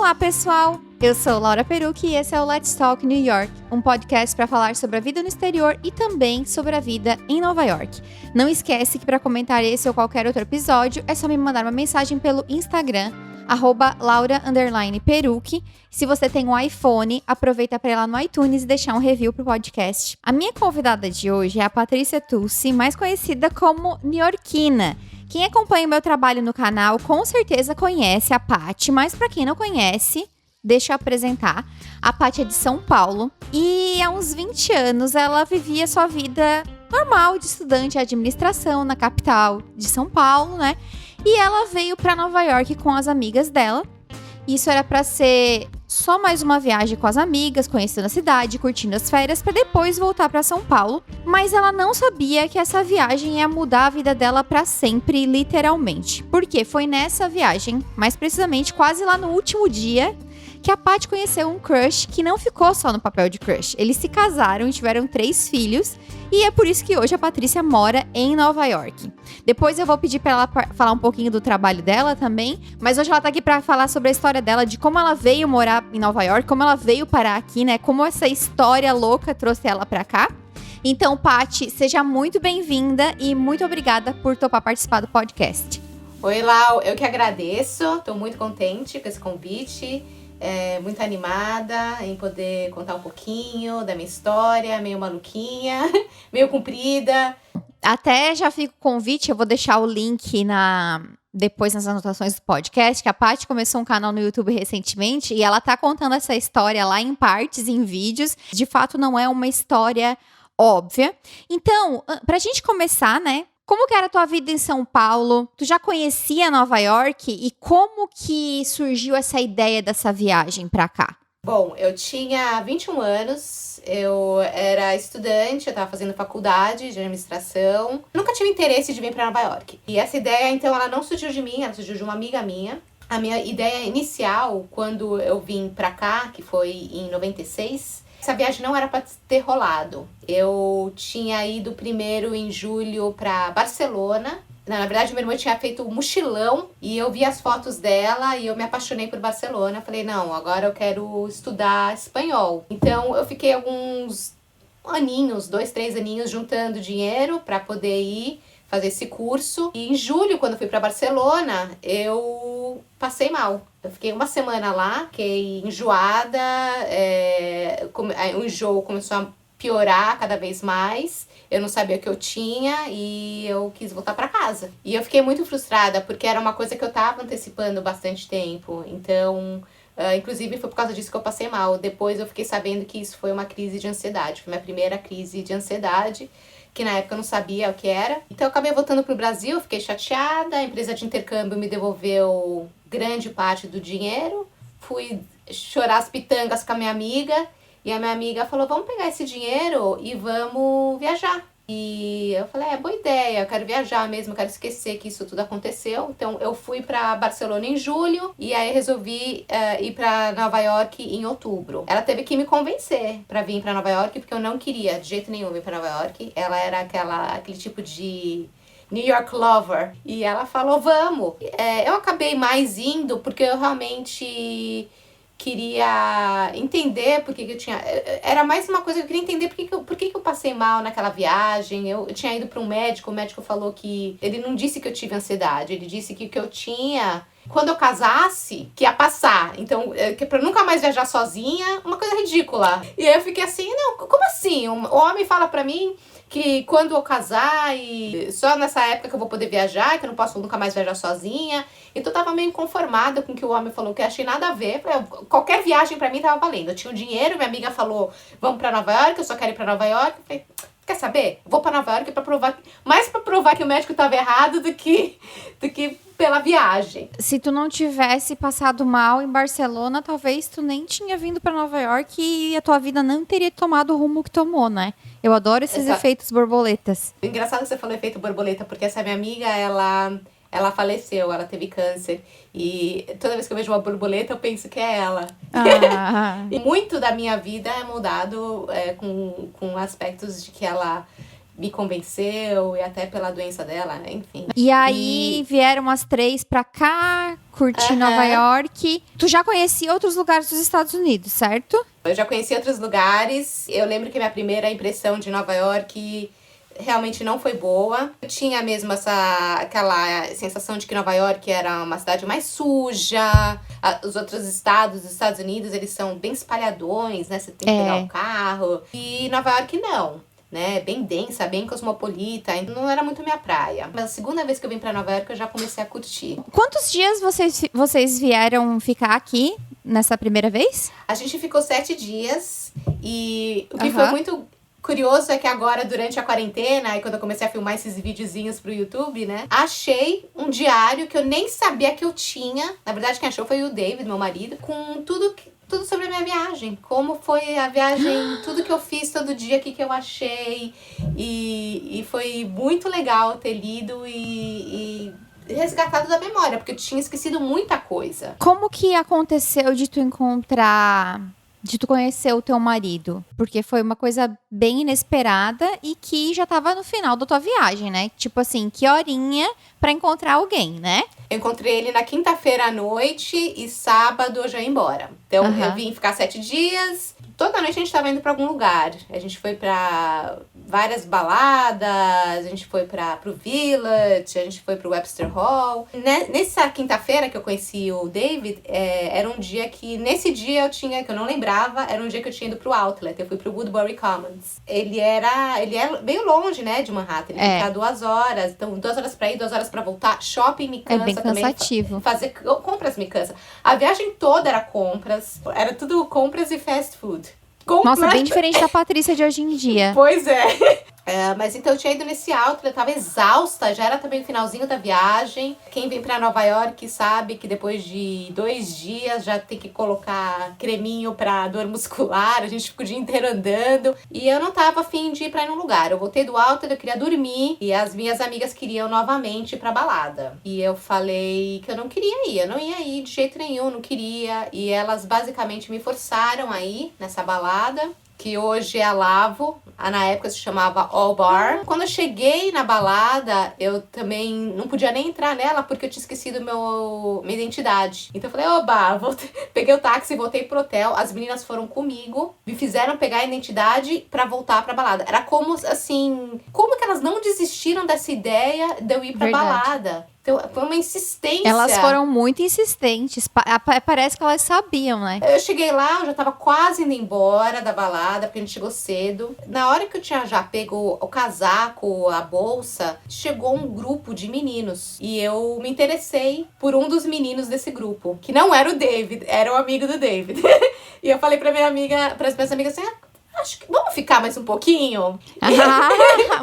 Olá, pessoal! Eu sou Laura Perucchi e esse é o Let's Talk New York, um podcast para falar sobre a vida no exterior e também sobre a vida em Nova York. Não esquece que para comentar esse ou qualquer outro episódio, é só me mandar uma mensagem pelo Instagram, @Laura_Perucchi. Se você tem um iPhone, aproveita para ir lá no iTunes e deixar um review pro podcast. A minha convidada de hoje é a Patrícia Tucci, mais conhecida como Nyorkina. Quem acompanha o meu trabalho no canal com certeza conhece a Paty, mas para quem não conhece, deixa eu apresentar. A Paty é de São Paulo e há uns 20 anos ela vivia sua vida normal de estudante de administração na capital de São Paulo, né? E ela veio para Nova York com as amigas dela. Isso era para ser só mais uma viagem com as amigas, conhecendo a cidade, curtindo as férias, para depois voltar para São Paulo. Mas ela não sabia que essa viagem ia mudar a vida dela para sempre, literalmente. Porque foi nessa viagem, mais precisamente quase lá no último dia, que a Paty conheceu um crush que não ficou só no papel de crush. Eles se casaram e tiveram 3 filhos. E é por isso que hoje a Patrícia mora em Nova York. Depois eu vou pedir para ela falar um pouquinho do trabalho dela também. Mas hoje ela tá aqui para falar sobre a história dela, de como ela veio morar em Nova York, como ela veio parar aqui, né? Como essa história louca trouxe ela para cá. Então, Paty, seja muito bem-vinda e muito obrigada por topar participar do podcast. Oi, Lau. Eu que agradeço. Tô muito contente com esse convite. Muito animada em poder contar um pouquinho da minha história, meio maluquinha, meio comprida. Até já fica o convite, eu vou deixar o link depois nas anotações do podcast, que a Paty começou um canal no YouTube recentemente e ela tá contando essa história lá em partes, em vídeos. De fato, não é uma história óbvia. Então, pra gente começar, né? Como que era a tua vida em São Paulo? Tu já conhecia Nova York? E como que surgiu essa ideia dessa viagem pra cá? Bom, eu tinha 21 anos, eu era estudante, eu tava fazendo faculdade de administração. Nunca tive interesse de vir pra Nova York. E essa ideia, então, ela não surgiu de mim, ela surgiu de uma amiga minha. A minha ideia inicial, quando eu vim pra cá, que foi em 96... essa viagem não era para ter rolado. Eu tinha ido primeiro em julho para Barcelona. Na verdade, minha irmã tinha feito um mochilão e eu vi as fotos dela e eu me apaixonei por Barcelona. Falei, não, agora eu quero estudar espanhol. Então, eu fiquei alguns aninhos, 2, 3 aninhos, juntando dinheiro para poder ir fazer esse curso. E em julho, quando eu fui para Barcelona, eu passei mal. Eu fiquei uma semana lá, fiquei enjoada, o enjoo começou a piorar cada vez mais. Eu não sabia o que eu tinha e eu quis voltar para casa. E eu fiquei muito frustrada, porque era uma coisa que eu tava antecipando bastante tempo. Então, inclusive foi por causa disso que eu passei mal. Depois eu fiquei sabendo que isso foi uma crise de ansiedade. Foi minha primeira crise de ansiedade, que na época eu não sabia o que era. Então eu acabei voltando pro Brasil, fiquei chateada, a empresa de intercâmbio me devolveu grande parte do dinheiro. Fui chorar as pitangas com a minha amiga, e a minha amiga falou, vamos pegar esse dinheiro e vamos viajar. E eu falei, boa ideia, eu quero viajar mesmo, eu quero esquecer que isso tudo aconteceu. Então eu fui para Barcelona em julho e aí resolvi ir para Nova York em outubro. Ela teve que me convencer para vir para Nova York, porque eu não queria de jeito nenhum vir para Nova York. Ela era aquele tipo de New York lover. E ela falou, vamos. Eu acabei mais indo porque eu realmente queria entender por que eu tinha... Era mais uma coisa que eu queria entender por que eu passei mal naquela viagem. Eu tinha ido para um médico, o médico falou que... Ele não disse que eu tive ansiedade, ele disse que o que eu tinha... Quando eu casasse, que ia passar. Então, que pra nunca mais viajar sozinha, uma coisa ridícula. E aí eu fiquei assim, não, como assim? O homem fala pra mim que quando eu casar e só nessa época que eu vou poder viajar, que eu não posso nunca mais viajar sozinha. Então eu tava meio inconformada com o que o homem falou, que eu achei nada a ver. Qualquer viagem pra mim tava valendo. Eu tinha o dinheiro, minha amiga falou, vamos pra Nova York, eu só quero ir pra Nova York. Eu falei, quer saber? Vou pra Nova York mais pra provar que o médico tava errado do que pela viagem. Se tu não tivesse passado mal em Barcelona, talvez tu nem tinha vindo pra Nova York e a tua vida não teria tomado o rumo que tomou, né? Eu adoro esses efeitos borboletas. Engraçado que você falou efeito borboleta, porque essa minha amiga, ela faleceu, ela teve câncer. E toda vez que eu vejo uma borboleta, eu penso que é ela. E muito da minha vida é mudado com aspectos de que ela me convenceu e até pela doença dela, enfim. E aí vieram as 3 pra cá. curtir Nova York. Tu já conhecia outros lugares dos Estados Unidos, certo? Eu já conheci outros lugares. Eu lembro que minha primeira impressão de Nova York realmente não foi boa. Eu tinha mesmo aquela sensação de que Nova York era uma cidade mais suja. Os outros estados dos Estados Unidos, eles são bem espalhadões, né? Você tem que pegar o carro. E Nova York não, né? Bem densa, bem cosmopolita. Não era muito minha praia. Mas a segunda vez que eu vim pra Nova York, eu já comecei a curtir. Quantos dias vocês vieram ficar aqui nessa primeira vez? A gente ficou 7 dias. E o que foi muito curioso é que agora, durante a quarentena, e quando eu comecei a filmar esses videozinhos pro YouTube, né? Achei um diário que eu nem sabia que eu tinha. Na verdade, quem achou foi o David, meu marido, com tudo sobre a minha viagem. Como foi a viagem, tudo que eu fiz todo dia, o que eu achei. E foi muito legal ter lido e resgatado da memória, porque eu tinha esquecido muita coisa. Como que aconteceu de tu conhecer o teu marido? Porque foi uma coisa bem inesperada e que já tava no final da tua viagem, né? Tipo assim, que horinha pra encontrar alguém, né? Eu encontrei ele na quinta-feira à noite e sábado eu já ia embora. Então eu vim ficar 7 dias. Toda noite a gente tava indo pra algum lugar. A gente foi pra várias baladas, a gente foi pro Village, a gente foi pro Webster Hall. Nessa quinta-feira que eu conheci o David, era um dia que, nesse dia que eu não lembrava, era um dia que eu tinha ido pro Outlet. Eu fui pro Woodbury Commons. Ele é meio longe, né, de Manhattan. Ele fica 2 horas. Então, 2 horas pra ir, 2 horas pra voltar. Shopping me cansa também. É bem cansativo. Fazer compras me cansa. A viagem toda era compras. Era tudo compras e fast food. Nossa, bem diferente da Patrícia de hoje em dia. Pois é. Mas então eu tinha ido nesse outlet, eu tava exausta, já era também o finalzinho da viagem. Quem vem pra Nova York sabe que depois de 2 dias já tem que colocar creminho pra dor muscular, a gente fica o dia inteiro andando. E eu não tava afim de ir pra nenhum lugar. Eu voltei do outlet, eu queria dormir e as minhas amigas queriam novamente ir pra balada. E eu falei que eu não queria ir, eu não ia ir de jeito nenhum, não queria. E elas basicamente me forçaram a ir nessa balada, que hoje é a Lavo, na época se chamava All Bar. Quando eu cheguei na balada, eu também não podia nem entrar nela porque eu tinha esquecido minha identidade. Então eu falei, oba, peguei o táxi, voltei pro hotel, as meninas foram comigo, me fizeram pegar a identidade pra voltar pra balada. Era como, assim, como que elas não desistiram dessa ideia de eu ir pra balada? Então, foi uma insistência. Elas foram muito insistentes. Parece que elas sabiam, né? Eu cheguei lá, eu já tava quase indo embora da balada, porque a gente chegou cedo. Na hora que eu tinha já pego o casaco, a bolsa, chegou um grupo de meninos. E eu me interessei por um dos meninos desse grupo, que não era o David, era o amigo do David. E eu falei pras minhas amigas assim, acho que vamos ficar mais um pouquinho?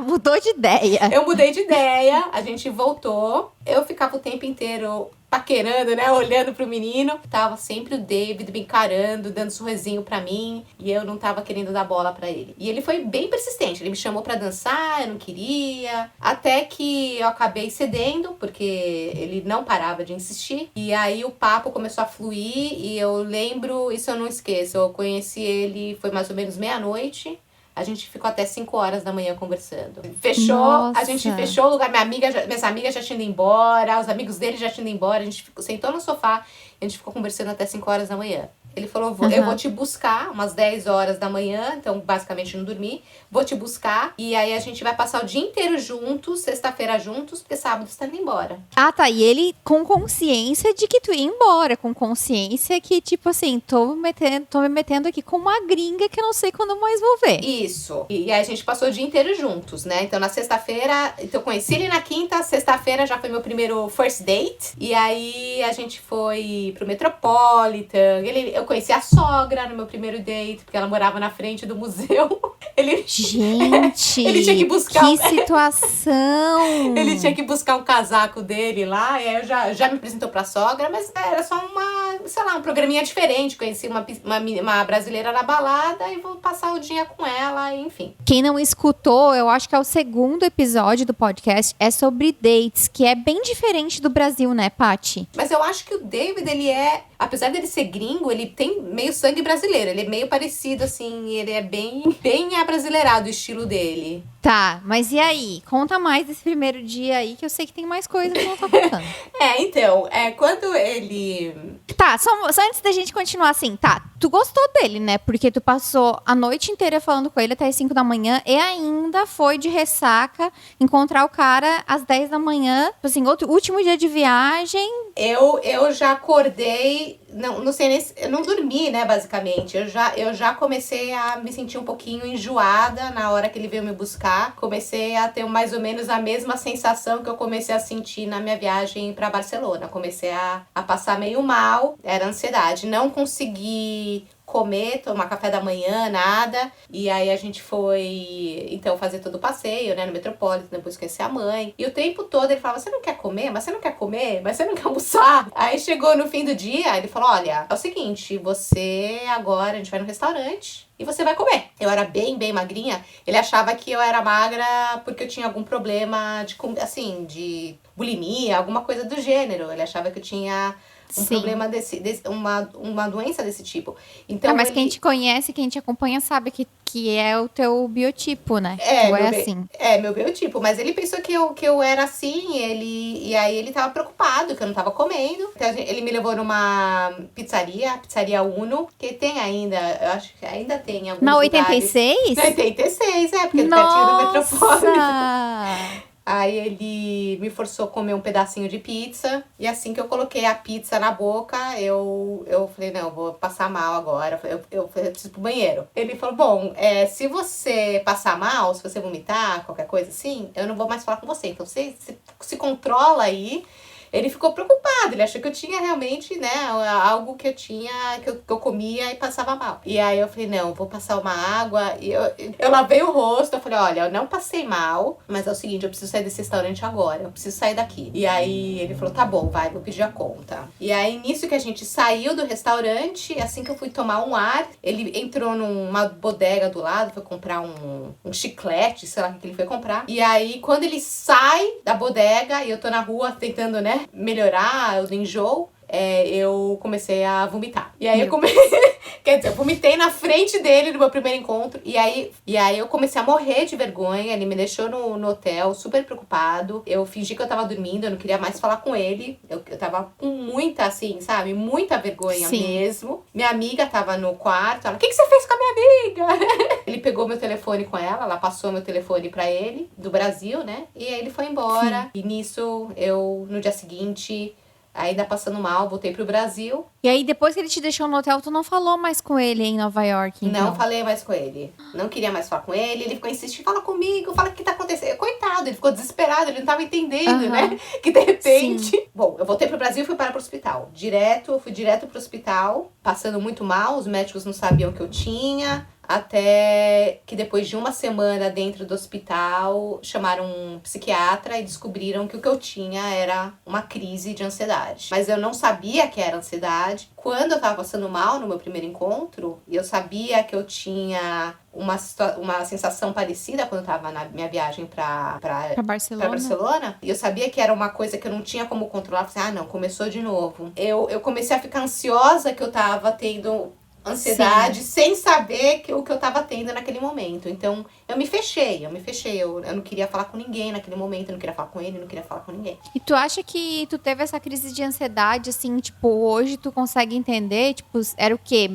Mudou de ideia. Eu mudei de ideia, a gente voltou. Eu ficava o tempo inteiro paquerando, né? Olhando pro menino. Tava sempre o David me encarando, dando sorrisinho pra mim. E eu não tava querendo dar bola pra ele. E ele foi bem persistente. Ele me chamou pra dançar, eu não queria. Até que eu acabei cedendo, porque ele não parava de insistir. E aí o papo começou a fluir. E eu lembro, isso eu não esqueço. Eu conheci ele, foi mais ou menos meia-noite. A gente ficou até 5 horas da manhã conversando. Nossa. A gente fechou o lugar. Minhas amigas já tinham ido embora, os amigos dele já tinham ido embora. A gente sentou no sofá e a gente ficou conversando até 5 horas da manhã. Ele falou, eu vou te buscar umas 10 horas da manhã, então basicamente não dormi. Vou te buscar e aí a gente vai passar o dia inteiro juntos, sexta-feira juntos, porque sábado você tá indo embora. Ah, tá. E ele com consciência de que tu ia embora, com consciência que, tipo assim, tô me metendo aqui com uma gringa que eu não sei quando mais vou ver. Isso. E aí a gente passou o dia inteiro juntos, né? Então na sexta-feira, então eu conheci ele na quinta, sexta-feira já foi meu primeiro first date. E aí a gente foi pro Metropolitan, eu conheci a sogra no meu primeiro date, porque ela morava na frente do museu. Gente, ele tinha que buscar que situação! Ele tinha que buscar um casaco dele lá, e aí eu já me apresentou pra sogra, mas era só um programinha diferente. Conheci uma brasileira na balada e vou passar o dia com ela, enfim. Quem não escutou, eu acho que é o 2º episódio do podcast, é sobre dates, que é bem diferente do Brasil, né, Paty? Mas eu acho que o David, ele é apesar dele ser gringo, ele tem meio sangue brasileiro. Ele é meio parecido, assim, ele é bem abrasileirado o estilo dele. Tá, mas e aí? Conta mais desse primeiro dia aí, que eu sei que tem mais coisa que não tá contando. Então, quando ele... Tá, só antes da gente continuar assim, tá, tu gostou dele, né? Porque tu passou a noite inteira falando com ele até as 5 da manhã e ainda foi de ressaca encontrar o cara às 10 da manhã, assim, último dia de viagem. Eu já acordei, não sei nem, eu não dormi, né, basicamente. Eu já comecei a me sentir um pouquinho enjoada na hora que ele veio me buscar. Comecei a ter mais ou menos a mesma sensação que eu comecei a sentir na minha viagem para Barcelona. Comecei a passar meio mal, era ansiedade. Não consegui comer, tomar café da manhã, nada. E aí a gente foi, então, fazer todo o passeio, né, no Metropolitan, depois conhecer a mãe. E o tempo todo ele falava, você não quer comer? Mas você não quer comer? Mas você não quer almoçar? Aí chegou no fim do dia, ele falou, olha, é o seguinte, você agora, a gente vai no restaurante e você vai comer. Eu era bem magrinha. Ele achava que eu era magra porque eu tinha algum problema assim, de bulimia, alguma coisa do gênero. Ele achava que eu tinha problema uma doença desse tipo. Então, mas quem te conhece, quem te acompanha sabe que é o teu biotipo, né? Assim. É, meu biotipo. Mas ele pensou que eu era assim, e aí ele tava preocupado que eu não tava comendo. Então, ele me levou numa pizzaria Uno, que tem ainda, eu acho que ainda tem alguns Na lugares. 86? Na 86, porque é pertinho do Metropolitan. Aí ele me forçou a comer um pedacinho de pizza. E assim que eu coloquei a pizza na boca, eu falei, não, eu vou passar mal agora. Eu preciso ir pro banheiro. Ele falou, bom, se você passar mal, se você vomitar, qualquer coisa assim, eu não vou mais falar com você. Então você se controla aí. Ele ficou preocupado, ele achou que eu tinha realmente, né, algo que eu tinha, que eu comia e passava mal. E aí eu falei, não, vou passar uma água. E eu lavei o rosto, eu falei, olha, eu não passei mal, mas é o seguinte, eu preciso sair desse restaurante agora, eu preciso sair daqui. E aí ele falou, tá bom, vai, vou pedir a conta. E aí nisso que a gente saiu do restaurante, assim que eu fui tomar um ar, ele entrou numa bodega do lado, foi comprar um chiclete, sei lá o que ele foi comprar. E aí quando ele sai da bodega e eu tô na rua tentando, né, melhorar o enjoo, eu comecei a vomitar. E aí quer dizer, eu vomitei na frente dele no meu primeiro encontro. E aí eu comecei a morrer de vergonha. Ele me deixou no hotel, super preocupado. Eu fingi que eu tava dormindo, eu não queria mais falar com ele. Eu tava com muita, assim, sabe? Muita vergonha mesmo. Minha amiga tava no quarto. Ela, o que você fez com a minha amiga? Ele pegou meu telefone com ela passou meu telefone pra ele, do Brasil, né? E aí ele foi embora. Sim. E nisso, no dia seguinte, ainda passando mal, voltei pro Brasil. E aí, depois que ele te deixou no hotel, tu não falou mais com ele em Nova York, então? Não falei mais com ele. Não queria mais falar com ele. Ele ficou insistindo, fala comigo, fala o que tá acontecendo. Coitado, ele ficou desesperado, ele não tava entendendo, né? Que de repente... Sim. Bom, eu voltei pro Brasil e fui para pro hospital. Fui direto pro hospital, passando muito mal. Os médicos não sabiam o que eu tinha. Até que depois de uma semana dentro do hospital, chamaram um psiquiatra e descobriram que o que eu tinha era uma crise de ansiedade. Mas eu não sabia que era ansiedade. Quando eu tava passando mal no meu primeiro encontro, eu sabia que eu tinha uma sensação parecida quando eu tava na minha viagem pra Barcelona. E eu sabia que era uma coisa que eu não tinha como controlar. Eu falei, não, começou de novo. Eu comecei a ficar ansiosa que eu tava tendo ansiedade, sim, sem saber o que eu tava tendo naquele momento. Então, eu me fechei. Eu não queria falar com ninguém naquele momento, eu não queria falar com ele, eu não queria falar com ninguém. E tu acha que tu teve essa crise de ansiedade, assim, tipo, hoje tu consegue entender? Tipo, era o quê?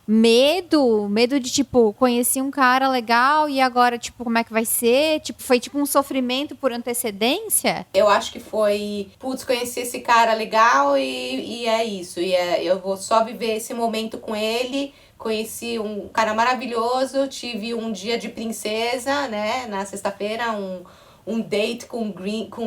Medo de, tipo, conheci um cara legal e agora, tipo, como é que vai ser? Tipo, foi tipo um sofrimento por antecedência? Eu acho que foi, conheci esse cara legal e é isso. Eu vou só viver esse momento com ele. Conheci um cara maravilhoso, tive um dia de princesa, né, na sexta-feira, um date com gringo,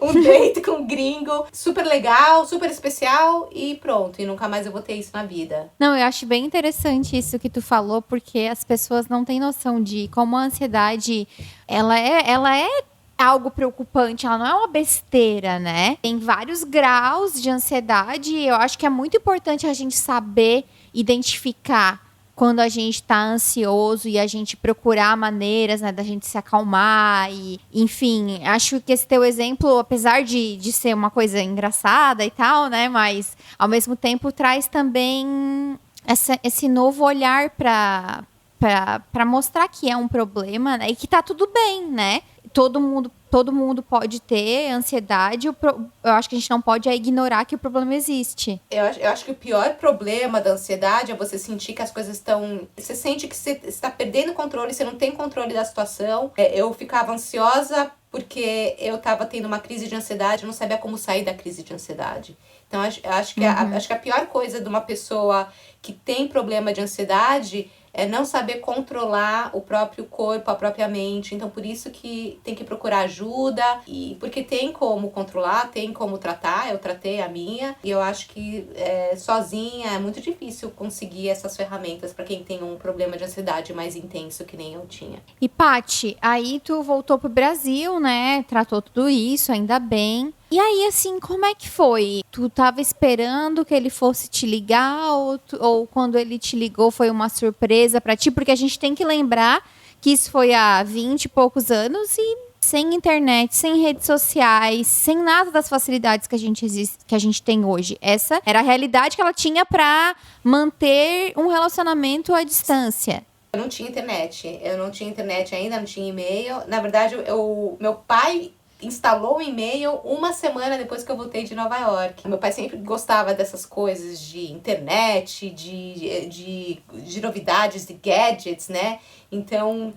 um date com gringo, super legal, super especial e pronto, e nunca mais eu vou ter isso na vida. Não, eu acho bem interessante isso que tu falou, porque as pessoas não têm noção de como a ansiedade, ela é algo preocupante, ela não é uma besteira, né? Tem vários graus de ansiedade e eu acho que é muito importante a gente saber identificar quando a gente tá ansioso e a gente procurar maneiras, né, da gente se acalmar e, enfim, acho que esse teu exemplo, apesar de ser uma coisa engraçada e tal, né, mas ao mesmo tempo traz também esse novo olhar para mostrar que é um problema, né, e que tá tudo bem, né? Todo mundo pode ter ansiedade. Eu acho que a gente não pode ignorar que o problema existe. Eu acho que o pior problema da ansiedade é você sentir que as coisas estão... Você sente que você está perdendo o controle, você não tem controle da situação. Eu ficava ansiosa porque eu estava tendo uma crise de ansiedade, eu não sabia como sair da crise de ansiedade. Então, acho que a pior coisa de uma pessoa que tem problema de ansiedade é não saber controlar o próprio corpo, a própria mente. Então, por isso que tem que procurar ajuda. E porque tem como controlar, tem como tratar. Eu tratei a minha. E eu acho que sozinha é muito difícil conseguir essas ferramentas para quem tem um problema de ansiedade mais intenso que nem eu tinha. E, Paty, aí tu voltou pro Brasil, né? Tratou tudo isso, ainda bem. E aí, assim, como é que foi? Tu tava esperando que ele fosse te ligar ou quando ele te ligou foi uma surpresa pra ti? Porque a gente tem que lembrar que isso foi há 20 e poucos anos e sem internet, sem redes sociais, sem nada das facilidades que a gente tem hoje. Essa era a realidade que ela tinha pra manter um relacionamento à distância. Eu não tinha internet ainda, não tinha e-mail. Na verdade, meu pai instalou o e-mail uma semana depois que eu voltei de Nova York. Meu pai sempre gostava dessas coisas de internet, de novidades, de gadgets, né? Então,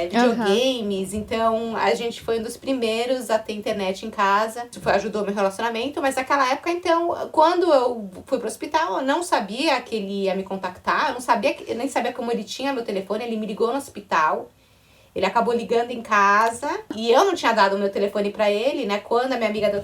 videogames. Então, a gente foi um dos primeiros a ter internet em casa. Isso ajudou meu relacionamento. Mas naquela época, então, quando eu fui pro hospital, eu não sabia que ele ia me contactar. Eu nem sabia como ele tinha meu telefone. Ele me ligou no hospital. Ele acabou ligando em casa e eu não tinha dado o meu telefone pra ele, né? Quando a minha amiga deu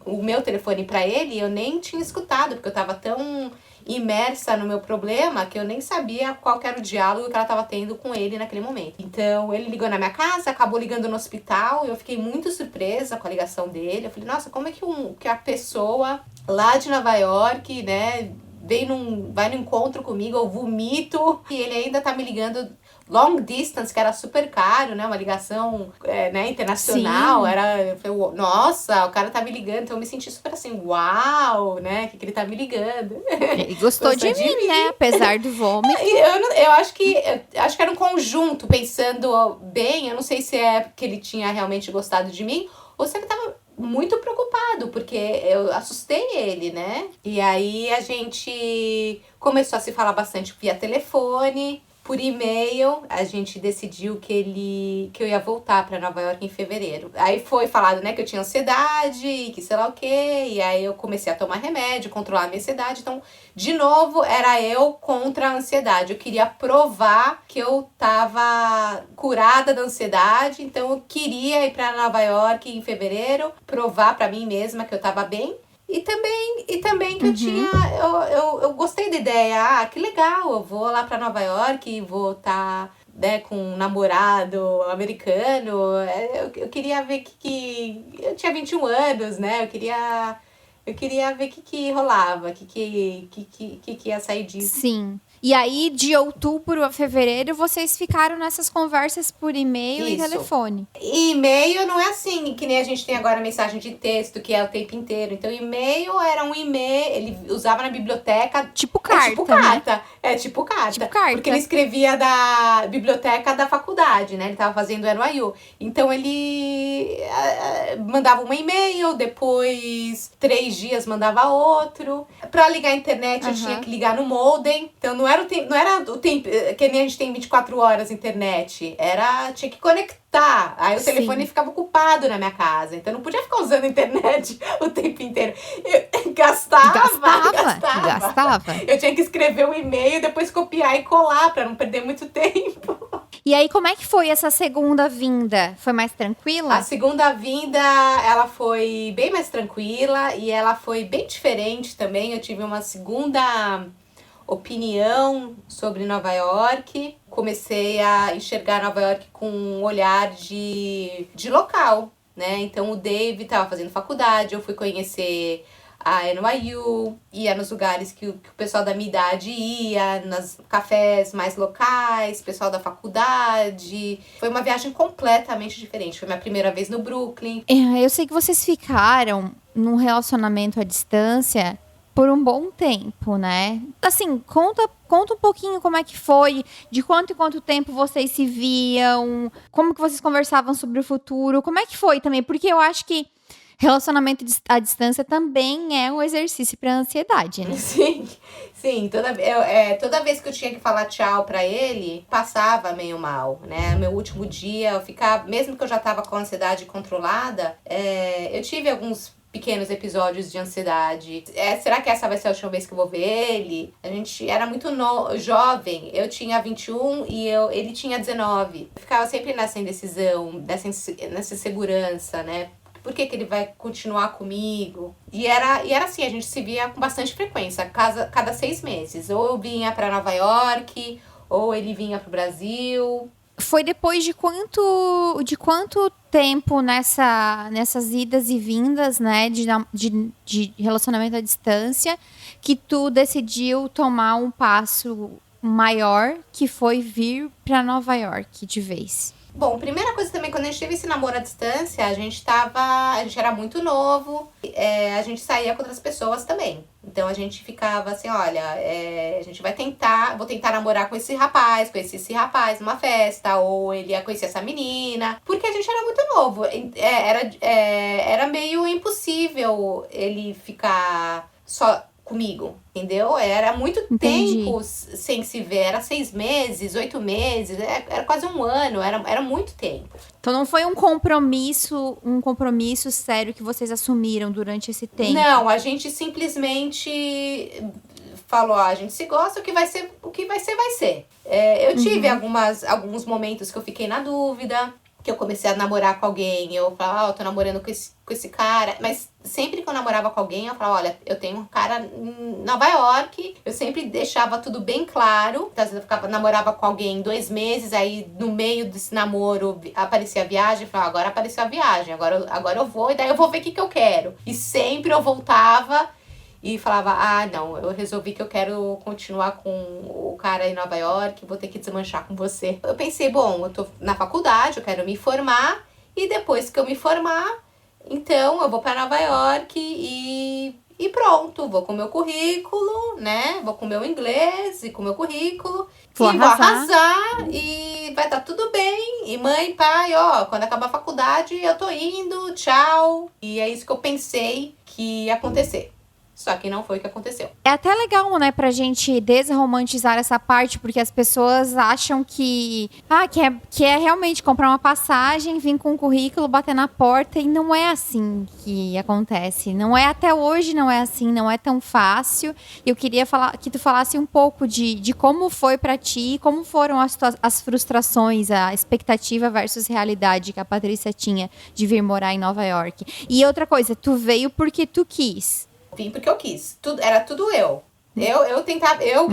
o meu telefone pra ele, eu nem tinha escutado, porque eu tava tão imersa no meu problema que eu nem sabia qual que era o diálogo que ela tava tendo com ele naquele momento. Então, ele ligou na minha casa, acabou ligando no hospital, eu fiquei muito surpresa com a ligação dele. Eu falei, nossa, como é que a pessoa lá de Nova York, né, vai no encontro comigo, eu vomito, e ele ainda tá me ligando long distance, que era super caro, né? Uma ligação internacional. Eu falei, nossa, o cara tá me ligando. Então eu me senti super assim, uau, né? Que ele tá me ligando. Ele gostou de mim, né? Apesar do vômito. Eu acho que era um conjunto, pensando bem. Eu não sei se é que ele tinha realmente gostado de mim ou se ele tava muito preocupado, porque eu assustei ele, né? E aí a gente começou a se falar bastante via telefone. Por e-mail, a gente decidiu que eu ia voltar para Nova York em fevereiro. Aí foi falado, né, que eu tinha ansiedade, que sei lá o quê. E aí eu comecei a tomar remédio, controlar a minha ansiedade. Então, de novo, era eu contra a ansiedade. Eu queria provar que eu tava curada da ansiedade. Então, eu queria ir para Nova York em fevereiro, provar para mim mesma que eu tava bem. E também que eu gostei da ideia. Que legal, eu vou lá pra Nova York e vou estar, né, com um namorado americano. Eu queria ver eu tinha 21 anos, né? Eu queria ver o que rolava, o que ia sair disso. Sim. E aí, de outubro a fevereiro, vocês ficaram nessas conversas por e-mail e telefone. E-mail não é assim, que nem a gente tem agora mensagem de texto, que é o tempo inteiro. Então, e-mail era um e-mail, ele usava na biblioteca. Tipo carta, né? É tipo carta. Porque ele escrevia da biblioteca da faculdade, né? Ele tava fazendo NYU. Então, ele mandava um e-mail, depois 3 dias mandava outro. Pra ligar a internet, eu tinha que ligar no modem. Então, não era o tempo que nem a gente tem 24 horas internet. Tinha que conectar. Aí o telefone ficava ocupado na minha casa. Então eu não podia ficar usando a internet o tempo inteiro. Eu gastava. Eu tinha que escrever um e-mail, depois copiar e colar pra não perder muito tempo. E aí, como é que foi essa segunda vinda? Foi mais tranquila? A segunda vinda, ela foi bem mais tranquila e ela foi bem diferente também. Eu tive uma segunda opinião sobre Nova York. Comecei a enxergar Nova York com um olhar de local, né? Então o Dave estava fazendo faculdade, eu fui conhecer a NYU, ia nos lugares que o pessoal da minha idade ia, nos cafés mais locais, pessoal da faculdade. Foi uma viagem completamente diferente. Foi minha primeira vez no Brooklyn. Eu sei que vocês ficaram num relacionamento à distância por um bom tempo, né? Assim, conta um pouquinho como é que foi, de quanto em quanto tempo vocês se viam, como que vocês conversavam sobre o futuro, como é que foi também? Porque eu acho que relacionamento à distância também é um exercício para ansiedade, né? Sim. Toda vez que eu tinha que falar tchau pra ele, passava meio mal, né? Meu último dia, eu ficava, mesmo que eu já tava com a ansiedade controlada, eu tive alguns pequenos episódios de ansiedade. Será que essa vai ser a última vez que eu vou ver ele? A gente era muito jovem. Eu tinha 21 e ele tinha 19. Eu ficava sempre nessa indecisão, nessa insegurança, né? Por que ele vai continuar comigo? E era assim, a gente se via com bastante frequência, cada 6 meses. Ou eu vinha para Nova York, ou ele vinha pro Brasil. Foi depois de quanto tempo nessas idas e vindas, né, de relacionamento à distância, que tu decidiu tomar um passo maior, que foi vir para Nova York de vez? Bom, primeira coisa também, quando a gente teve esse namoro à distância, a gente era muito novo, a gente saía com outras pessoas também. Então a gente ficava assim, olha, a gente vou tentar namorar com esse rapaz, conheci esse rapaz numa festa, ou ele ia conhecer essa menina, porque a gente era muito novo. Era meio impossível ele ficar só comigo, entendeu? Era muito tempo sem se ver, era 6 meses, 8 meses, era quase um ano, era muito tempo. Então não foi um compromisso sério que vocês assumiram durante esse tempo? Não, a gente simplesmente falou, a gente se gosta, o que vai ser, vai ser. Eu tive alguns momentos que eu fiquei na dúvida, que eu comecei a namorar com alguém, eu falava, eu tô namorando com esse cara, mas sempre que eu namorava com alguém, eu falava, olha, eu tenho um cara em Nova York, eu sempre deixava tudo bem claro, às vezes eu namorava com alguém 2 meses, aí no meio desse namoro aparecia a viagem, eu falava, agora apareceu a viagem, agora eu vou, e daí eu vou ver o que eu quero. E sempre eu voltava e falava, não, eu resolvi que eu quero continuar com o cara em Nova York, vou ter que desmanchar com você. Eu pensei, bom, eu tô na faculdade, eu quero me formar, e depois que eu me formar, então eu vou para Nova York e pronto, vou com o meu currículo, né? Vou com o meu inglês e com o meu currículo. Vou arrasar e vai estar tudo bem. E mãe, pai, ó, quando acabar a faculdade eu tô indo, tchau. E é isso que eu pensei que ia acontecer. Só que não foi o que aconteceu. É até legal, né, pra gente desromantizar essa parte, porque as pessoas acham que é realmente comprar uma passagem, vir com um currículo, bater na porta, e não é assim que acontece. Não é, até hoje não é assim, não é tão fácil. Eu queria que tu falasse um pouco de como foi pra ti, como foram as frustrações, a expectativa versus realidade que a Patrícia tinha de vir morar em Nova York. E outra coisa, tu veio porque tu quis. Vim porque eu quis. Era tudo eu. Eu tentava, eu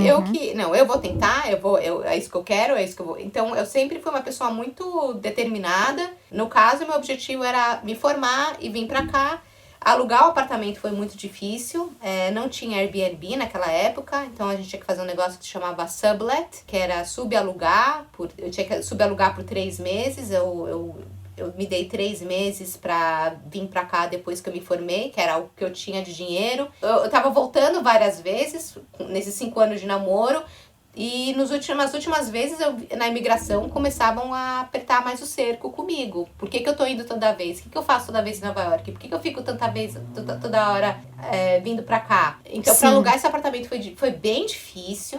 vou tentar, é isso que eu quero, é isso que eu vou. Então, eu sempre fui uma pessoa muito determinada. No caso, meu objetivo era me formar e vir pra cá. Alugar o apartamento foi muito difícil, não tinha Airbnb naquela época, então a gente tinha que fazer um negócio que se chamava sublet, que era subalugar, eu tinha que subalugar por 3 meses, eu me dei 3 meses pra vir pra cá depois que eu me formei, que era o que eu tinha de dinheiro. Eu tava voltando várias vezes, nesses 5 anos de namoro, e nas últimas vezes, na imigração, começavam a apertar mais o cerco comigo. Por que eu tô indo toda vez? O que eu faço toda vez em Nova York? Por que eu fico toda hora vindo pra cá? Então, pra alugar esse apartamento foi bem difícil.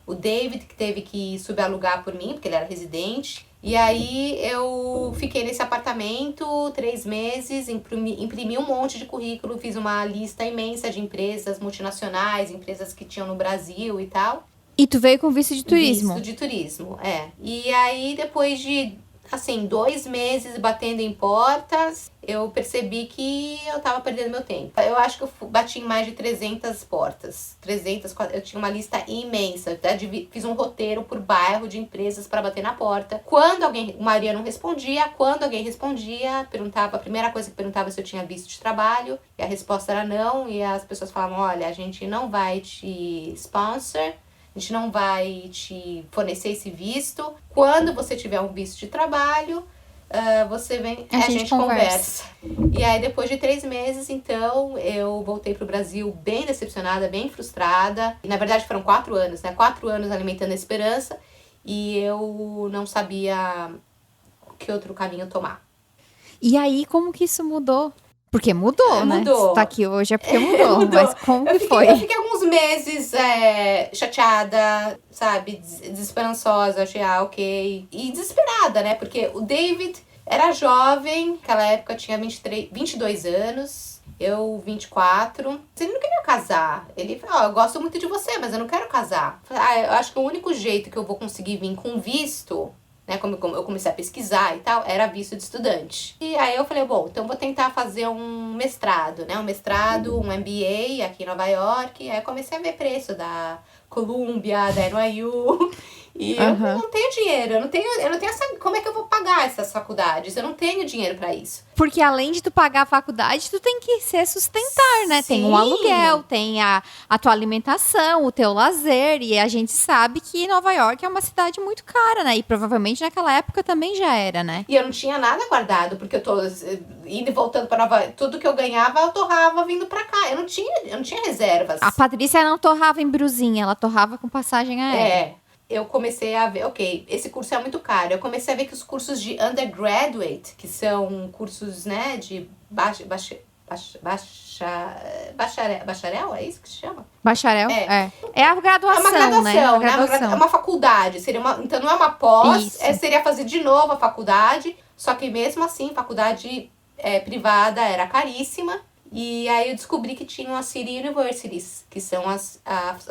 O David que teve que subalugar por mim, porque ele era residente. E aí eu fiquei nesse apartamento 3 meses, imprimi um monte de currículo, fiz uma lista imensa de empresas multinacionais, empresas que tinham no Brasil e tal. E tu veio com visto de turismo? Visto de turismo, E aí depois de assim, 2 meses batendo em portas, eu percebi que eu tava perdendo meu tempo. Eu acho que eu bati em mais de 300 portas. 300, eu tinha uma lista imensa. Eu até fiz um roteiro por bairro de empresas para bater na porta. Quando alguém, Maria não respondia, quando alguém respondia, perguntava, a primeira coisa que perguntava se eu tinha visto de trabalho, e a resposta era não, e as pessoas falavam, olha, a gente não vai te sponsor, a gente não vai te fornecer esse visto. Quando você tiver um visto de trabalho, você vem, a gente conversa. E aí, depois de 3 meses, então, eu voltei pro Brasil bem decepcionada, bem frustrada. E, na verdade, foram 4 anos, né? 4 anos alimentando a esperança. E eu não sabia que outro caminho tomar. E aí, como que isso mudou? Porque mudou, né? Mudou. Você tá aqui hoje é porque mudou. Mas como que foi? Eu fiquei alguns meses chateada, sabe? Desesperançosa, achei, ok. E desesperada, né? Porque o David era jovem, naquela época tinha 22 anos. Eu, 24. Ele não queria casar. Ele falou, eu gosto muito de você, mas eu não quero casar. Eu falei, eu acho que o único jeito que eu vou conseguir vir com visto, né, como eu comecei a pesquisar e tal, era visto de estudante. E aí eu falei, bom, então vou tentar fazer um mestrado, né? Um mestrado, um MBA aqui em Nova York. Aí comecei a ver preço da Columbia, da NYU. E eu não tenho dinheiro, eu não tenho essa, como é que eu vou pagar essas faculdades? Eu não tenho dinheiro pra isso. Porque além de tu pagar a faculdade, tu tem que se sustentar, né? Sim. Tem um aluguel, tem a tua alimentação, o teu lazer. E a gente sabe que Nova York é uma cidade muito cara, né? E provavelmente naquela época também já era, né? E eu não tinha nada guardado, porque eu tô indo e voltando pra Nova York. Tudo que eu ganhava, eu torrava vindo pra cá. Eu não tinha reservas. A Patrícia não torrava em brusinha, ela torrava com passagem aérea. Eu comecei a ver, ok, esse curso é muito caro. Eu comecei a ver que os cursos de undergraduate, que são cursos, né, de bacharel, é isso que se chama? Bacharel? É a graduação, é uma graduação, né? É uma faculdade. Então não é uma pós, seria fazer de novo a faculdade. Só que mesmo assim, faculdade privada era caríssima. E aí eu descobri que tinham as City Universities, que são as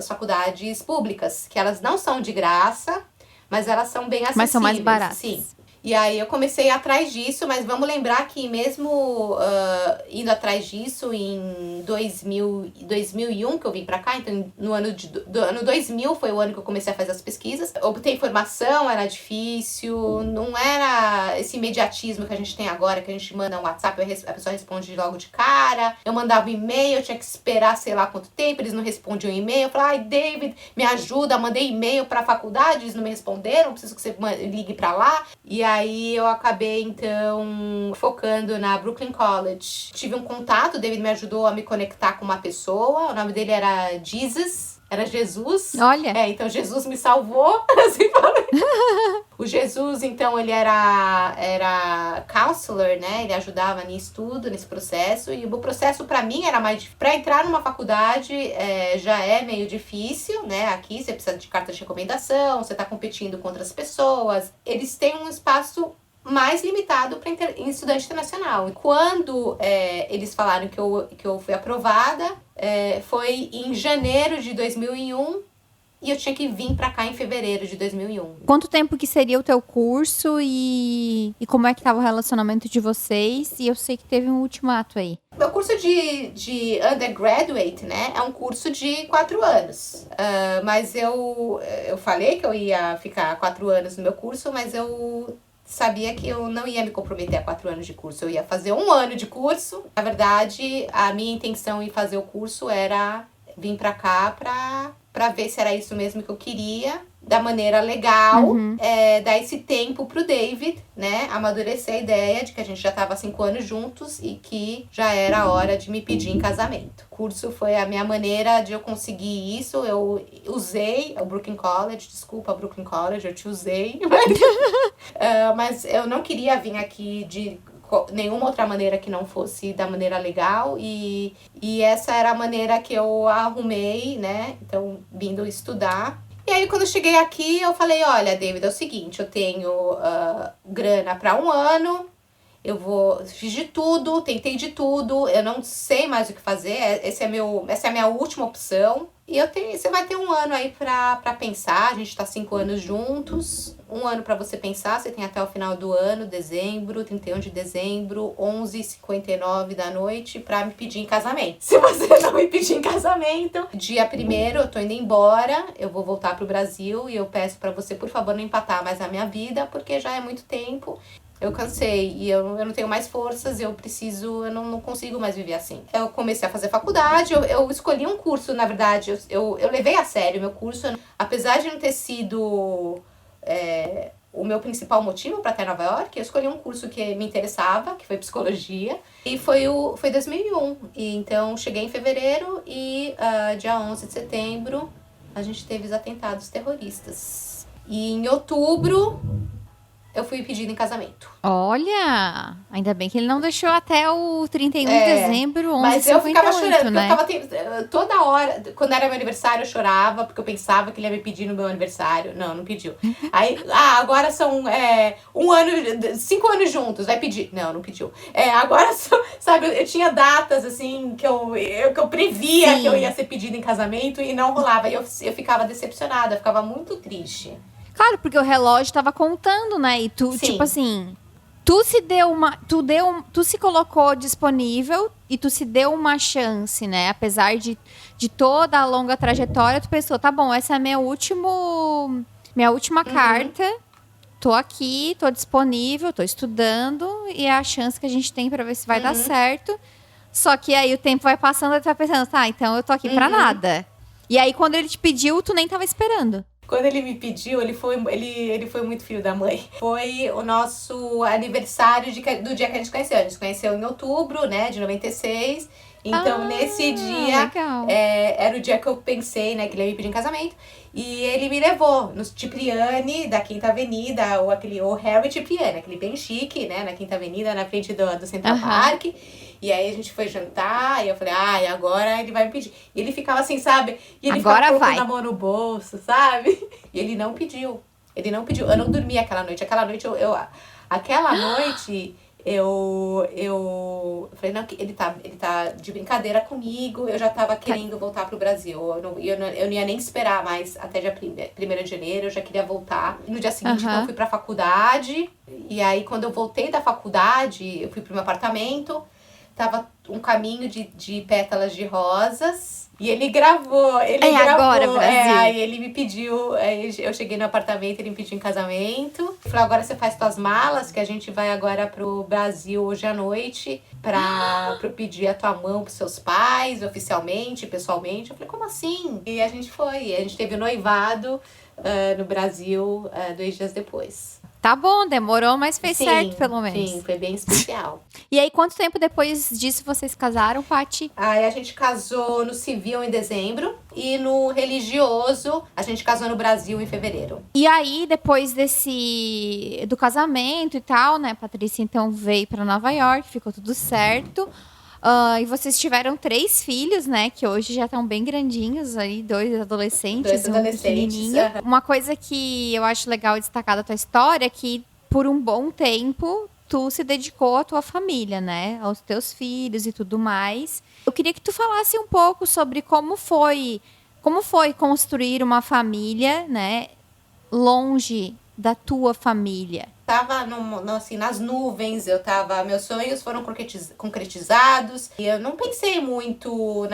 faculdades públicas, que elas não são de graça, mas elas são bem acessíveis. Mas são mais baratas. Sim. E aí eu comecei atrás disso, mas vamos lembrar que mesmo indo atrás disso em 2001 que eu vim pra cá, então no ano 2000 foi o ano que eu comecei a fazer as pesquisas. Obter informação era difícil, não era esse imediatismo que a gente tem agora, que a gente manda um WhatsApp, a pessoa responde logo de cara. Eu mandava um e-mail, eu tinha que esperar sei lá quanto tempo, eles não respondiam o e-mail. Eu falava, David, me ajuda, mandei e-mail pra faculdade, eles não me responderam, preciso que você ligue pra lá. E aí eu acabei, então, focando na Brooklyn College. Tive um contato, o David me ajudou a me conectar com uma pessoa. O nome dele era Jesus. Era Jesus. Olha. Então Jesus me salvou. Assim falei. O Jesus, então, ele era counselor, né? Ele ajudava nisso tudo, nesse processo. E o processo, pra mim, era mais difícil. Pra entrar numa faculdade, já é meio difícil, né? Aqui você precisa de carta de recomendação, você tá competindo com outras pessoas. Eles têm um espaço mais limitado para estudante internacional. Quando eles falaram que eu fui aprovada, foi em janeiro de 2001 e eu tinha que vir para cá em fevereiro de 2001. Quanto tempo que seria o teu curso e como é que estava o relacionamento de vocês? E eu sei que teve um ultimato aí. Meu curso de undergraduate, né, é um curso de 4 anos. Mas eu falei que eu ia ficar 4 anos no meu curso, mas eu sabia que eu não ia me comprometer a 4 anos de curso. Eu ia fazer 1 ano de curso. Na verdade, a minha intenção em fazer o curso era vir pra cá pra ver se era isso mesmo que eu queria, da maneira legal, dar esse tempo pro David, né, amadurecer a ideia de que a gente já tava 5 anos juntos e que já era a hora de me pedir em casamento. O curso foi a minha maneira de eu conseguir isso. Eu usei o Brooklyn College, desculpa, Brooklyn College, eu te usei, mas eu não queria vir aqui de nenhuma outra maneira que não fosse da maneira legal, e essa era a maneira que eu arrumei, né, então vindo estudar. E aí quando eu cheguei aqui eu falei, olha David, é o seguinte, eu tenho grana para 1 ano, Fiz de tudo, tentei de tudo, eu não sei mais o que fazer, essa é a minha última opção. E você vai ter um ano aí pra pensar, a gente tá 5 anos juntos, um ano pra você pensar, você tem até o final do ano, dezembro, 31 de dezembro, 11h59 da noite, pra me pedir em casamento. Se você não me pedir em casamento, dia 1º eu tô indo embora, eu vou voltar pro Brasil e eu peço pra você, por favor, não empatar mais a minha vida, porque já é muito tempo. Eu cansei e eu não tenho mais forças, eu não consigo mais viver assim. Eu comecei a fazer faculdade, eu escolhi um curso, na verdade, eu levei a sério o meu curso, apesar de não ter sido o meu principal motivo para estar em Nova York, eu escolhi um curso que me interessava, que foi psicologia, e foi 2001. E então, cheguei em fevereiro e dia 11 de setembro a gente teve os atentados terroristas. E em outubro eu fui pedida em casamento. Olha, ainda bem que ele não deixou até o 31 de dezembro, 11h58, mas eu ficava chorando, né? porque eu ficava toda hora, quando era meu aniversário eu chorava, porque eu pensava que ele ia me pedir no meu aniversário. Não pediu. Aí, agora são 5 anos juntos, vai pedir. Não pediu. Agora são, sabe, eu tinha datas, assim, que eu previa que eu ia ser pedida em casamento e não rolava. E eu ficava decepcionada, eu ficava muito triste. Claro, porque o relógio tava contando, né? E tu, tipo assim, tu se colocou disponível e tu se deu uma chance, né? Apesar de toda a longa trajetória, tu pensou, tá bom, essa é a minha última carta. Tô aqui, tô disponível, tô estudando e é a chance que a gente tem pra ver se vai dar certo. Só que aí o tempo vai passando e tu vai pensando, tá, então eu tô aqui pra nada. E aí quando ele te pediu, tu nem tava esperando. Quando ele me pediu, ele foi muito filho da mãe. Foi o nosso aniversário do dia que a gente se conheceu. A gente se conheceu em outubro, né, de 96. Então, nesse dia, era o dia que eu pensei, né, que ele ia me pedir em casamento. E ele me levou no Cipriani, da Quinta Avenida, o Harry Cipriani, aquele bem chique, né, na Quinta Avenida, na frente do Central Park. E aí a gente foi jantar, e eu falei, agora ele vai me pedir. E ele ficava assim, sabe? E ele ficava colocando a mão no bolso, sabe? E ele não pediu. Eu não dormi aquela noite. Aquela noite, eu falei, não, ele tá de brincadeira comigo, eu já tava querendo voltar pro Brasil. Eu não ia nem esperar mais até dia 1º de janeiro, eu já queria voltar. No dia seguinte, então, eu fui pra faculdade. E aí, quando eu voltei da faculdade, eu fui pro meu apartamento. Tava um caminho de pétalas de rosas. E ele gravou. Agora, Brasil. Aí ele me pediu. Aí eu cheguei no apartamento, ele me pediu em casamento. Ele falou, agora você faz tuas malas, que a gente vai agora pro Brasil hoje à noite pra pedir a tua mão pros seus pais, oficialmente, pessoalmente. Eu falei, como assim? E a gente foi. A gente teve o noivado no Brasil 2 dias depois. Tá bom, demorou, mas fez certo, pelo menos. Sim, foi bem especial. E aí, quanto tempo depois disso vocês casaram, Paty? Aí a gente casou no civil em dezembro e no religioso a gente casou no Brasil em fevereiro. E aí, depois do casamento e tal, né, Patrícia então veio pra Nova York, ficou tudo certo. E vocês tiveram 3 filhos, né? Que hoje já estão bem grandinhos aí, 2 adolescentes, um pequenininho. Uma coisa que eu acho legal destacar da tua história é que, por um bom tempo, tu se dedicou à tua família, né? Aos teus filhos e tudo mais. Eu queria que tu falasse um pouco sobre como foi construir uma família, né? Longe da tua família. Tava assim, nas nuvens, meus sonhos foram concretizados e eu não pensei muito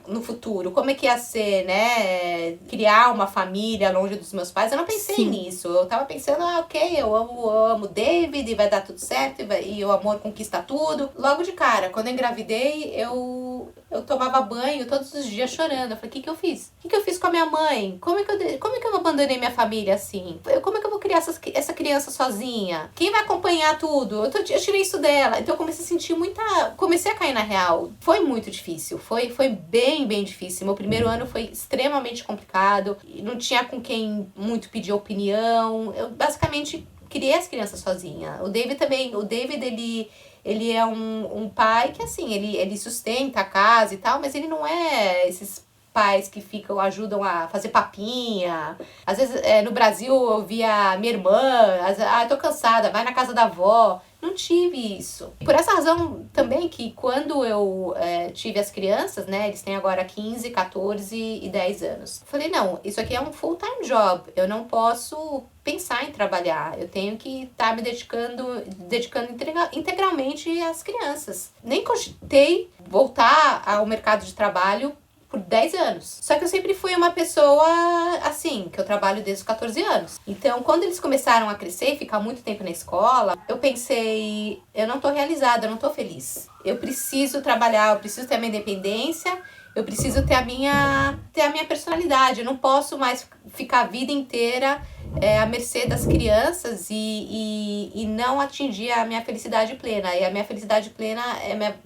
no futuro, como é que ia ser, né, criar uma família longe dos meus pais. Eu não pensei nisso, eu tava pensando, ok, eu amo David e vai dar tudo certo e o amor conquista tudo. Logo de cara, quando eu engravidei, eu tomava banho todos os dias chorando. Eu falei, o que eu fiz? O que eu fiz com a minha mãe? Como é que eu abandonei minha família assim? Como é que eu vou criar essa criança sozinha? Quem vai acompanhar tudo? Eu tirei isso dela. Então eu comecei a sentir comecei a cair na real. Foi muito difícil. Foi bem, bem difícil. Meu primeiro ano foi extremamente complicado. Não tinha com quem muito pedir opinião. Eu basicamente criei as crianças sozinha. O David também. O David, ele é um pai que, assim, ele sustenta a casa e tal, mas ele não é esses pais que ajudam a fazer papinha. Às vezes, no Brasil, eu via minha irmã, tô cansada, vai na casa da avó. Não tive isso. Por essa razão também que quando eu tive as crianças, né, eles têm agora 15, 14 e 10 anos. Falei, não, isso aqui é um full-time job. Eu não posso pensar em trabalhar. Eu tenho que estar me dedicando integralmente às crianças. Nem cogitei voltar ao mercado de trabalho por 10 anos. Só que eu sempre fui uma pessoa assim, que eu trabalho desde os 14 anos. Então, quando eles começaram a crescer e ficar muito tempo na escola, eu pensei, eu não tô realizada, eu não tô feliz. Eu preciso trabalhar, eu preciso ter a minha independência, eu preciso ter a minha personalidade. Eu não posso mais ficar a vida inteira à mercê das crianças e não atingir a minha felicidade plena. E a minha felicidade plena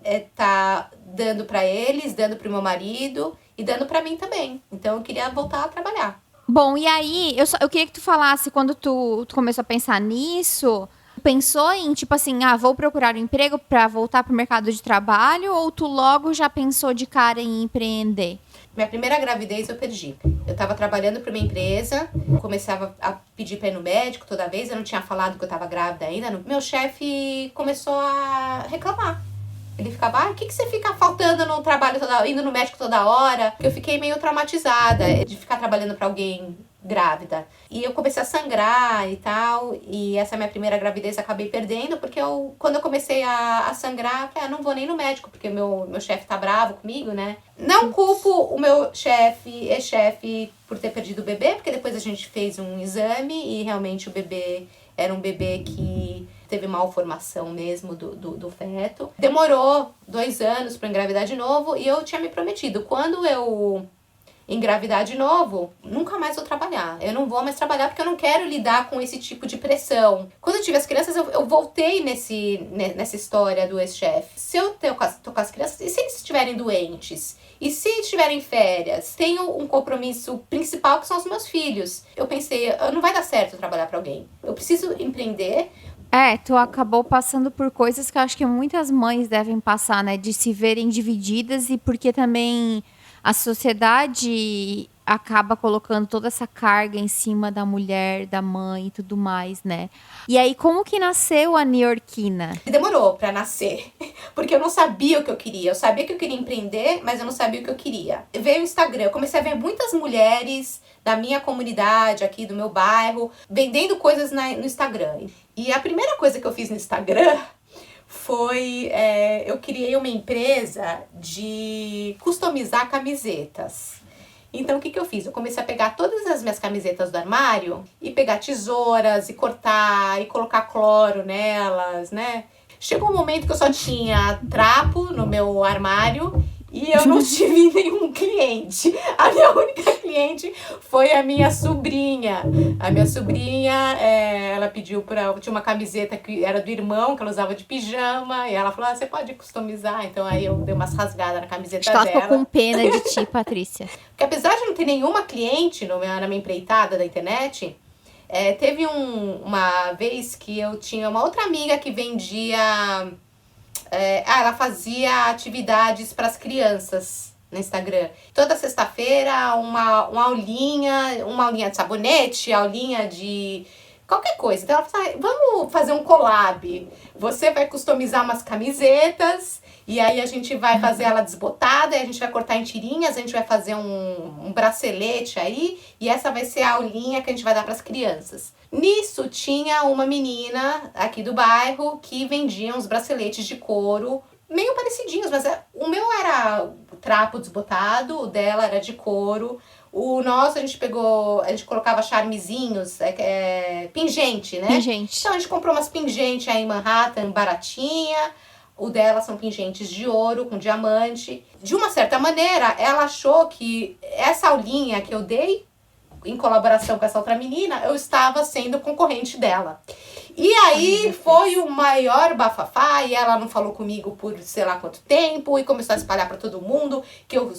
é tá dando para eles, dando pro meu marido e dando para mim também. Então eu queria voltar a trabalhar. Bom, e aí, eu queria que tu falasse, quando tu começou a pensar nisso, pensou em, tipo assim, vou procurar um emprego para voltar pro mercado de trabalho, ou tu logo já pensou de cara em empreender? Minha primeira gravidez eu perdi. Eu tava trabalhando para uma empresa, começava a pedir para ir no médico toda vez, eu não tinha falado que eu tava grávida ainda. Meu chefe começou a reclamar. Ele ficava, o que você fica faltando no trabalho, indo no médico toda hora? Eu fiquei meio traumatizada de ficar trabalhando para alguém grávida. E eu comecei a sangrar e tal, e essa minha primeira gravidez acabei perdendo, porque quando eu comecei a sangrar, eu falei, não vou nem no médico, porque meu chefe tá bravo comigo, né? Não culpo o meu ex-chefe por ter perdido o bebê, porque depois a gente fez um exame e realmente o bebê era um bebê que teve malformação mesmo do feto. Demorou 2 anos para engravidar de novo e eu tinha me prometido, quando eu engravidar de novo, nunca mais vou trabalhar. Eu não vou mais trabalhar porque eu não quero lidar com esse tipo de pressão. Quando eu tive as crianças, eu voltei nessa história do ex-chefe. Se eu tô com as crianças, e se eles estiverem doentes? E se estiverem férias? Tenho um compromisso principal que são os meus filhos. Eu pensei, não vai dar certo trabalhar para alguém. Eu preciso empreender. Tu acabou passando por coisas que eu acho que muitas mães devem passar, né? De se verem divididas e porque também a sociedade acaba colocando toda essa carga em cima da mulher, da mãe e tudo mais, né? E aí, como que nasceu a Niorquina? Demorou pra nascer, porque eu não sabia o que eu queria. Eu sabia que eu queria empreender, mas eu não sabia o que eu queria. Veio o Instagram, eu comecei a ver muitas mulheres da minha comunidade, aqui do meu bairro, vendendo coisas no Instagram. E a primeira coisa que eu fiz no Instagram foi, eu criei uma empresa de customizar camisetas. Então, o que eu fiz? Eu comecei a pegar todas as minhas camisetas do armário e pegar tesouras e cortar e colocar cloro nelas, né? Chegou um momento que eu só tinha trapo no meu armário e eu não tive nenhum cliente. A minha única cliente foi a minha sobrinha. A minha sobrinha, ela pediu tinha uma camiseta que era do irmão, que ela usava de pijama, e ela falou, você pode customizar? Então aí eu dei umas rasgadas na camiseta dela. Ela ficou com pena de ti, Patrícia. Porque apesar de não ter nenhuma cliente na minha empreitada da internet, teve uma vez que eu tinha uma outra amiga que vendia... ela fazia atividades para as crianças no Instagram. Toda sexta-feira, uma aulinha de sabonete, aulinha de qualquer coisa. Então ela falou, vamos fazer um collab. Você vai customizar umas camisetas e aí a gente vai fazer ela desbotada, e a gente vai cortar em tirinhas, a gente vai fazer um bracelete aí, e essa vai ser a aulinha que a gente vai dar para as crianças. Nisso tinha uma menina aqui do bairro que vendia uns braceletes de couro, meio parecidinhos, mas o meu era trapo desbotado, o dela era de couro. O nosso a gente colocava charmezinhos, pingente, né? Pingente. Então a gente comprou umas pingentes aí em Manhattan, baratinha. O dela são pingentes de ouro com diamante. De uma certa maneira, ela achou que essa aulinha que eu dei, em colaboração com essa outra menina, eu estava sendo concorrente dela. E aí foi o maior bafafá, e ela não falou comigo por sei lá quanto tempo, e começou a espalhar para todo mundo que eu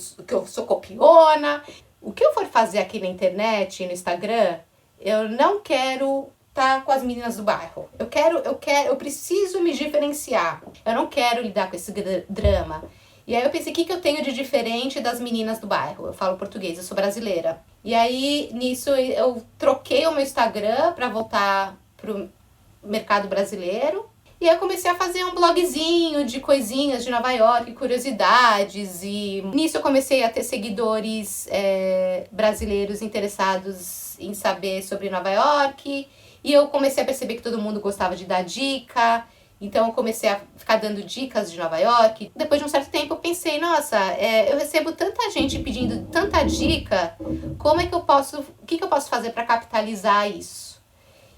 sou copiona. O que eu for fazer aqui na internet, no Instagram, eu não quero estar com as meninas do bairro. Eu preciso me diferenciar. Eu não quero lidar com esse drama. E aí eu pensei, o que eu tenho de diferente das meninas do bairro? Eu falo português, eu sou brasileira. E aí, nisso, eu troquei o meu Instagram para voltar pro mercado brasileiro. E aí eu comecei a fazer um blogzinho de coisinhas de Nova York, curiosidades. E nisso eu comecei a ter seguidores brasileiros interessados em saber sobre Nova York. E eu comecei a perceber que todo mundo gostava de dar dica. Então eu comecei a ficar dando dicas de Nova York. Depois de um certo tempo eu pensei, nossa, eu recebo tanta gente pedindo tanta dica, como é que eu posso, o que eu posso fazer para capitalizar isso?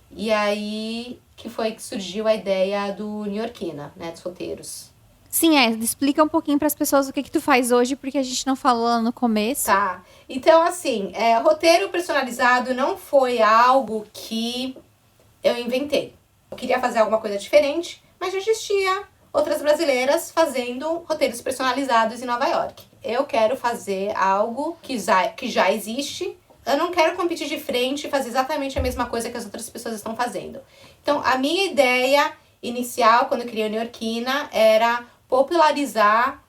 E aí que foi que surgiu a ideia do Nyorkina, né, dos roteiros. Sim, explica um pouquinho para as pessoas o que tu faz hoje, porque a gente não falou lá no começo. Tá, então assim, roteiro personalizado não foi algo que eu inventei. Eu queria fazer alguma coisa diferente, mas já existia outras brasileiras fazendo roteiros personalizados em Nova York. Eu quero fazer algo que já existe. Eu não quero competir de frente e fazer exatamente a mesma coisa que as outras pessoas estão fazendo. Então, a minha ideia inicial, quando eu criei o Nyorkina, era popularizar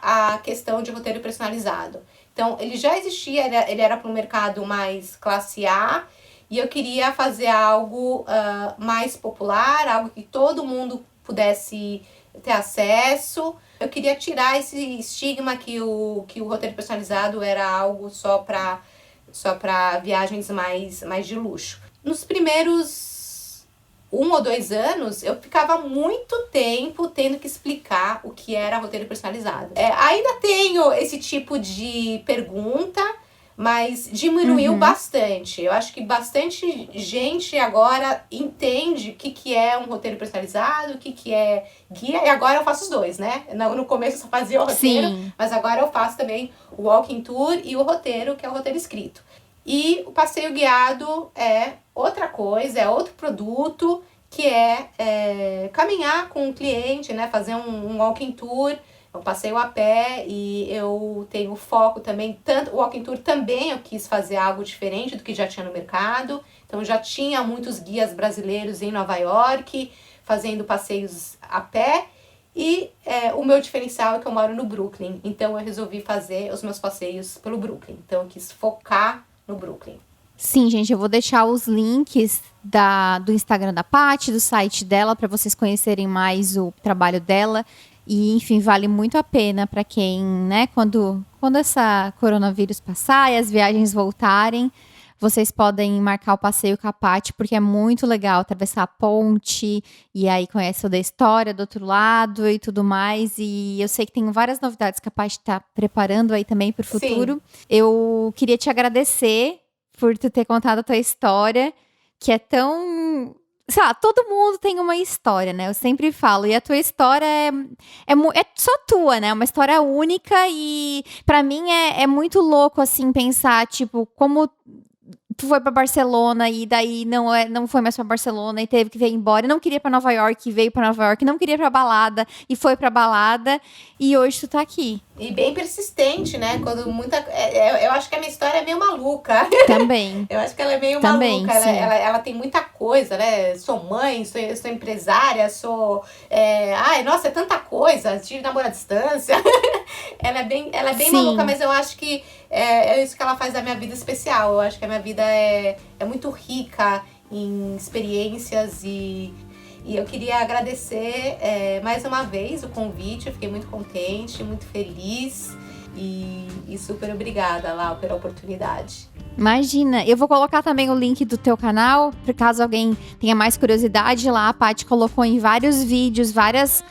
a questão de roteiro personalizado. Então, ele já existia, ele era para um mercado mais classe A, e eu queria fazer algo mais popular, algo que todo mundo pudesse ter acesso. Eu queria tirar esse estigma que o roteiro personalizado era algo só para viagens mais de luxo. Nos primeiros 1 ou 2 anos, eu ficava muito tempo tendo que explicar o que era roteiro personalizado. Ainda tenho esse tipo de pergunta, mas diminuiu bastante. Eu acho que bastante gente agora entende o que é um roteiro personalizado, o que é guia. E agora eu faço os dois, né? No começo eu só fazia o roteiro, Sim. Mas agora eu faço também o walking tour e o roteiro, que é o roteiro escrito. E o passeio guiado é outra coisa, é outro produto, que é caminhar com o cliente, né? Fazer um walking tour. Eu passeio a pé e eu tenho foco também, tanto o walking tour também eu quis fazer algo diferente do que já tinha no mercado. Então já tinha muitos guias brasileiros em Nova York fazendo passeios a pé. E o meu diferencial é que eu moro no Brooklyn, então eu resolvi fazer os meus passeios pelo Brooklyn. Então eu quis focar no Brooklyn. Sim, gente, eu vou deixar os links do Instagram da Paty, do site dela, para vocês conhecerem mais o trabalho dela. E, enfim, vale muito a pena para quem, né, quando essa coronavírus passar e as viagens voltarem, vocês podem marcar o passeio com a Paty, porque é muito legal atravessar a ponte e aí conhece toda a história do outro lado e tudo mais. E eu sei que tem várias novidades que a Paty está preparando aí também para o futuro. Sim. Eu queria te agradecer por tu ter contado a tua história, que é tão... Sei lá, todo mundo tem uma história, né? Eu sempre falo. E a tua história é só tua, né? Uma história única e pra mim é muito louco, assim, pensar, tipo, como tu foi pra Barcelona e daí não foi mais pra Barcelona e teve que vir embora. E não queria ir pra Nova York e veio pra Nova York. Não queria ir pra balada e foi pra balada. E hoje tu tá aqui. E bem persistente, né? Quando eu acho que a minha história é meio maluca. Também. Eu acho que ela é meio Também, maluca. sim. Ela tem muita coisa, né? Sou mãe, sou empresária, ai, nossa, é tanta coisa. Tive namoro à distância. ela é bem Sim. maluca, mas eu acho que é isso que ela faz da minha vida especial. Eu acho que a minha vida é muito rica em experiências e eu queria agradecer mais uma vez o convite. Eu fiquei muito contente, muito feliz e super obrigada, Lau, pela oportunidade. Imagina, eu vou colocar também o link do teu canal, por caso alguém tenha mais curiosidade lá. A Paty colocou em vários vídeos, vários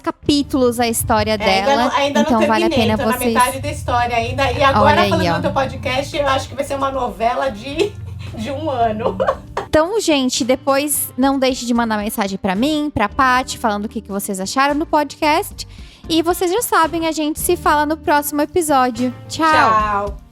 capítulos a história dela. Ainda então não vale a terminei, pena tô na vocês... metade da história ainda. E agora, Olha aí, falando ó. no teu podcast, eu acho que vai ser uma novela de 1 ano. Então, gente, depois não deixe de mandar mensagem pra mim, pra Paty, falando o que vocês acharam do podcast. E vocês já sabem, a gente se fala no próximo episódio. Tchau! Tchau!